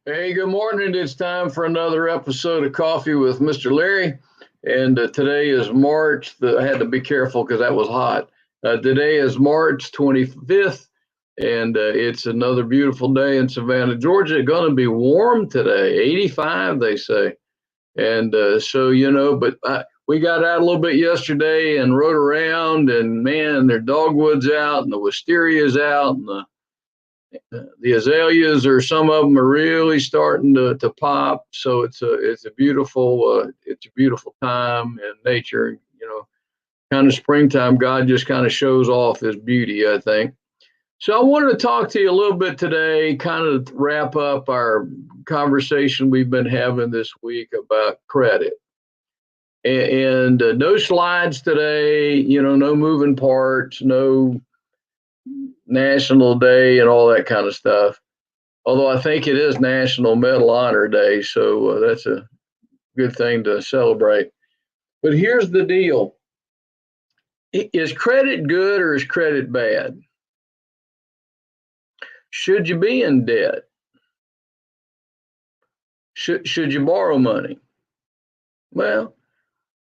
Hey, good morning. It's time for another episode of Coffee with Mr. Larry. And today is March. I had to be careful because that was hot. Today is March 25th, and it's another beautiful day in Savannah, Georgia. It's going to be warm today, 85, they say. And but we got out a little bit yesterday and rode around, and man, their dogwood's out, and the wisteria's out, and the azaleas are some of them are really starting to pop. So it's a beautiful time in nature. Kind of springtime. God just kind of shows off His beauty, I think. So I wanted to talk to you a little bit today, kind of wrap up our conversation we've been having this week about credit. And no slides today. No moving parts, no National Day and all that kind of stuff. Although I think it is National Medal Honor Day, so that's a good thing to celebrate. But here's the deal: is credit good or is credit bad? Should you be in debt? Should you borrow money? Well,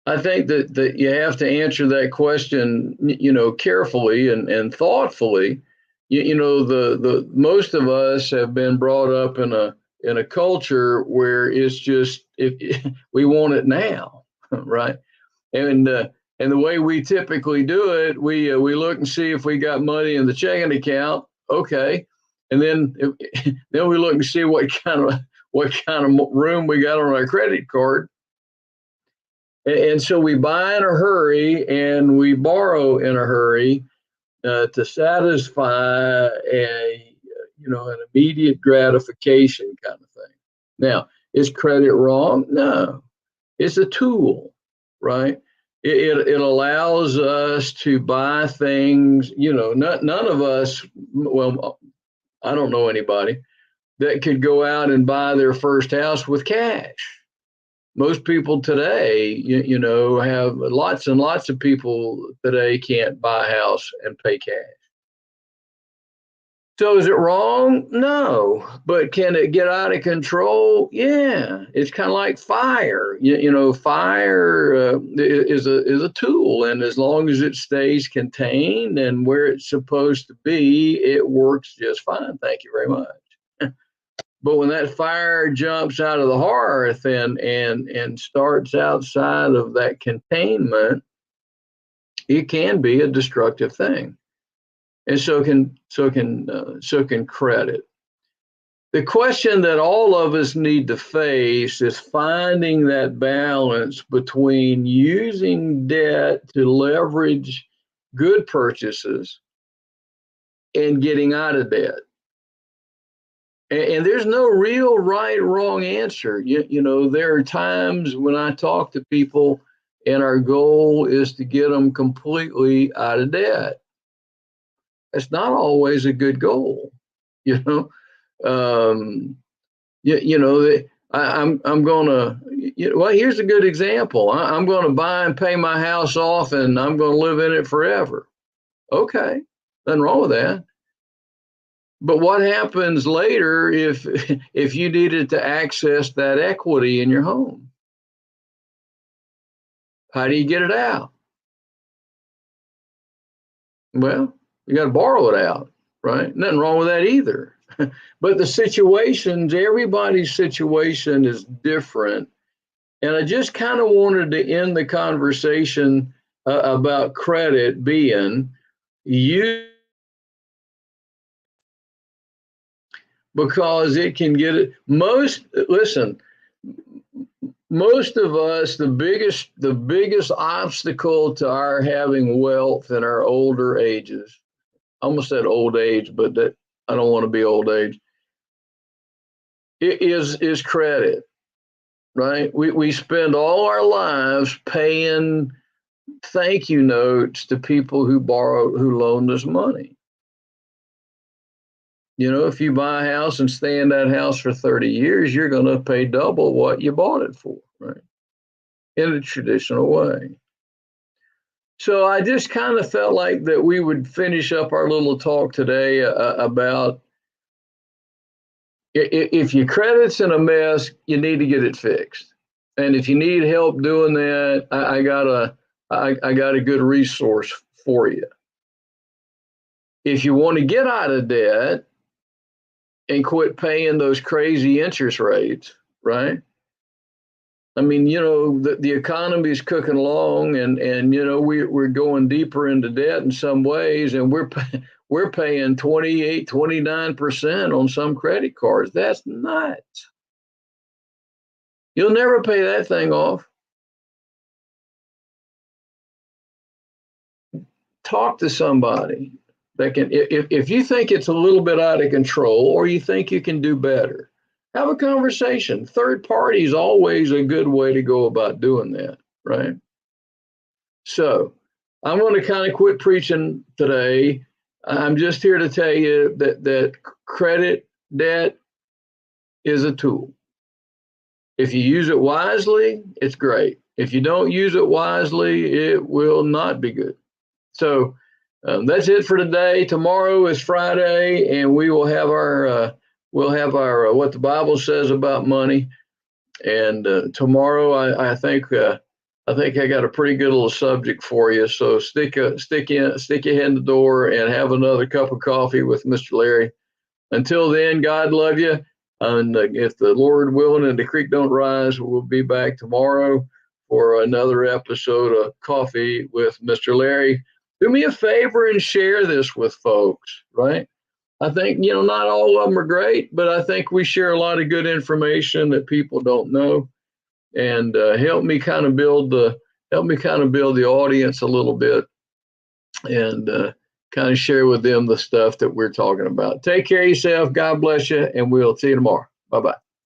I think that you have to answer that question, carefully and thoughtfully. The most of us have been brought up in a culture where it's just if we want it now, right? And the way we typically do it, we look and see if we got money in the checking account, okay, and then we look and see what kind of room we got on our credit card, and so we buy in a hurry and we borrow in a hurry to satisfy an immediate gratification kind of thing. Now, is credit wrong? No, it's a tool, right? It allows us to buy things. None of us. Well, I don't know anybody that could go out and buy their first house with cash. Most people today, have lots and lots of people today can't buy a house and pay cash. So is it wrong? No. But can it get out of control? Yeah. It's kind of like fire. Fire is a tool, and as long as it stays contained and where it's supposed to be, it works just fine. Thank you very much. But when that fire jumps out of the hearth and starts outside of that containment, it can be a destructive thing. And so can credit. The question that all of us need to face is finding that balance between using debt to leverage good purchases and getting out of debt. And there's no real right wrong answer. There are times when I talk to people and our goal is to get them completely out of debt. It's not always a good goal, you know. Um, I'm gonna. Well, here's a good example. I'm going to buy and pay my house off, and I'm going to live in it forever. Okay, nothing wrong with that. But what happens later if you needed to access that equity in your home? How do you get it out? Well, you got to borrow it out, right? Nothing wrong with that either. But everybody's situation is different. And I just kind of wanted to end the conversation about credit being you, because it can get it. Most of us, the biggest obstacle to our having wealth in our older ages, I almost said old age, but that I don't want to be old age, it is credit, right? We spend all our lives paying thank you notes to people who loaned us money. If you buy a house and stay in that house for 30 years, you're going to pay double what you bought it for, right? In a traditional way. So I just kind of felt like that we would finish up our little talk today about If your credit's in a mess, you need to get it fixed. And if you need help doing that, I got a good resource for you. If you want to get out of debt and quit paying those crazy interest rates, right? I mean, the economy is cooking along, and we're going deeper into debt in some ways, and we're paying 28, 29% on some credit cards. That's nuts. You'll never pay that thing off. Talk to somebody that can, if you think it's a little bit out of control or you think you can do better, have a conversation. Third party is always a good way to go about doing that, right? So I'm going to kind of quit preaching today. I'm just here to tell you that credit debt is a tool. If you use it wisely, it's great. If you don't use it wisely, it will not be good. So that's it for today. Tomorrow is Friday, and we will have our what the Bible says about money. And tomorrow, I think I got a pretty good little subject for you. So stick your head in the door and have another cup of coffee with Mr. Larry. Until then, God love you. And if the Lord willing and the creek don't rise, we'll be back tomorrow for another episode of Coffee with Mr. Larry. Do me a favor and share this with folks, right? I think, not all of them are great, but I think we share a lot of good information that people don't know, and help me kind of build the audience a little bit, and kind of share with them the stuff that we're talking about. Take care of yourself. God bless you, and we'll see you tomorrow. Bye-bye.